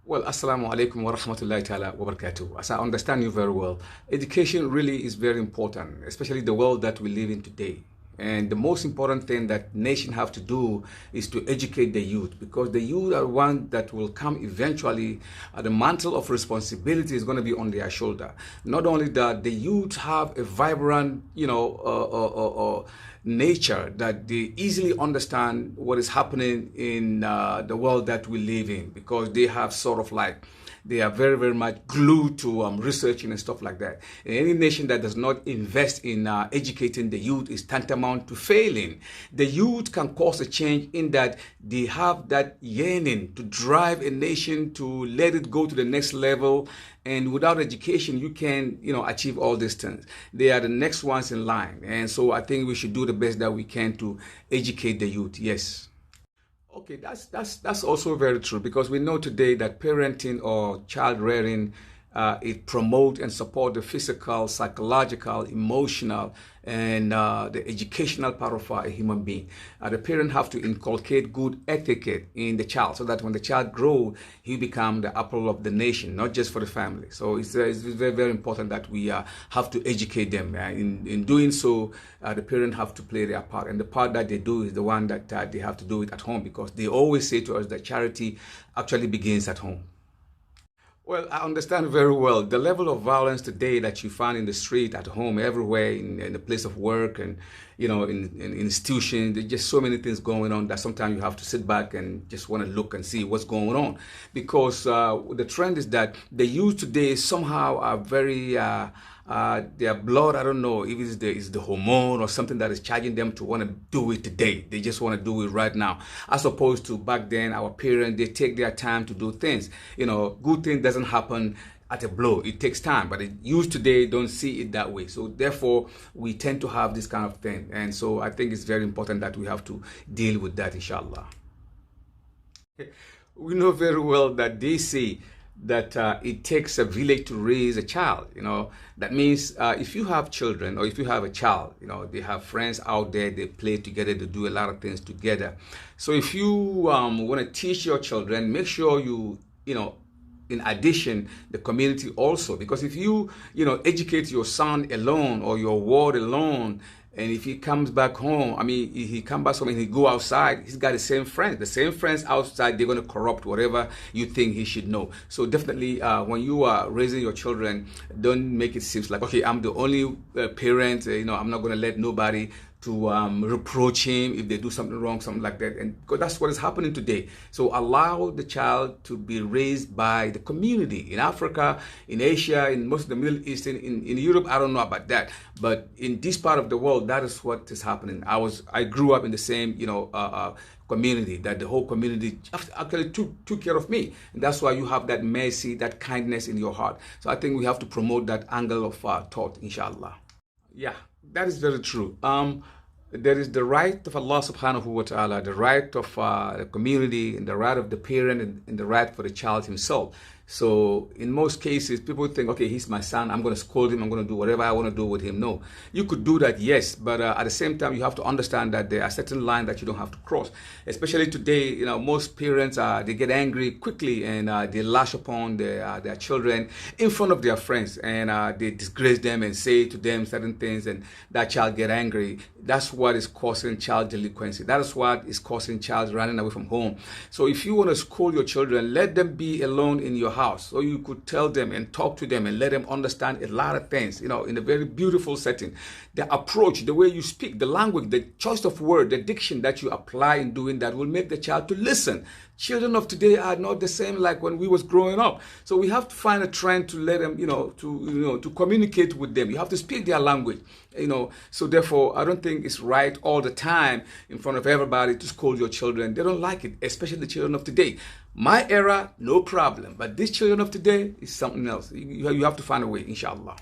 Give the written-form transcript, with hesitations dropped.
Well, Assalamu alaikum wa rahmatullahi ta'ala wa barakatuh. As I understand you very well, education really is very important, especially the world that we live in today. And the most important thing that nation have to do is to educate the youth, because the youth are one that will come eventually. The mantle of responsibility is going to be on their shoulder. Not only that, the youth have a vibrant, nature that they easily understand what is happening in the world that we live in, because they have sort of like they are very, very much glued to researching and stuff like that. And any nation that does not invest in educating the youth is tantamount to failing. The youth can cause a change in that they have that yearning to drive a nation to let it go to the next level. And without education, you can, achieve all these things. They are the next ones in line. And so I think we should do the best that we can to educate the youth. Yes. Okay, that's also very true, because we know today that parenting or child rearing it promote and support the physical, psychological, emotional, and the educational part of a human being. The parent have to inculcate good etiquette in the child, so that when the child grows, he become the apple of the nation, not just for the family. So it's very, very important that we have to educate them. In doing so, the parent have to play their part, and the part that they do is the one that they have to do it at home, because they always say to us that charity actually begins at home. Well, I understand very well the level of violence today that you find in the street, at home, everywhere, in the place of work, and in institutions. There's just so many things going on that sometimes you have to sit back and just want to look and see what's going on, because the trend is that the youth today somehow are very their blood, I don't know if it's the hormone or something that is charging them to want to do it today. They just want to do it right now, as opposed to back then. Our parents, they take their time to do things. Good thing doesn't happen at a blow. It takes time, but the youth today don't see it that way. So therefore, we tend to have this kind of thing. And so I think it's very important that we have to deal with that, inshallah. We know very well that they say that it takes a village to raise a child. That means if you have children, or if you have a child, they have friends out there, they play together, they do a lot of things together. So if you want to teach your children, make sure in addition, the community also, because if you educate your son alone or your ward alone, and if he comes back home, he comes back home and he go outside, he's got the same friends. The same friends outside, they're going to corrupt whatever you think he should know. So definitely, when you are raising your children, don't make it seem like, okay, I'm the only parent, I'm not going to let nobody to reproach him if they do something wrong, something like that. And because that's what is happening today. So allow the child to be raised by the community. In Africa, in Asia, in most of the Middle East, in Europe, I don't know about that. But in this part of the world, that is what is happening. I grew up in the same, community, that the whole community actually took care of me. And that's why you have that mercy, that kindness in your heart. So I think we have to promote that angle of thought, inshallah. Yeah, that is very true. There is the right of Allah subhanahu wa ta'ala, the right of the community, and the right of the parent, and the right for the child himself. So in most cases, people think, okay, he's my son, I'm going to scold him, I'm going to do whatever I want to do with him. No, you could do that, yes, but at the same time, you have to understand that there are certain lines that you don't have to cross. Especially today, most parents, they get angry quickly, and they lash upon their children in front of their friends, and they disgrace them and say to them certain things, and that child get angry. That's what is causing child delinquency. That is what is causing child running away from home. So if you want to scold your children, let them be alone in your house, so you could tell them and talk to them and let them understand a lot of things, in a very beautiful setting. The approach, the way you speak, the language, the choice of word, the diction that you apply in doing that will make the child to listen. Children of today are not the same like when we was growing up. So we have to find a trend to let them, to communicate with them. You have to speak their language, So therefore, I don't think it's right all the time in front of everybody to scold your children. They don't like it, especially the children of today. My era, no problem. But these children of today is something else. You have to find a way, inshallah.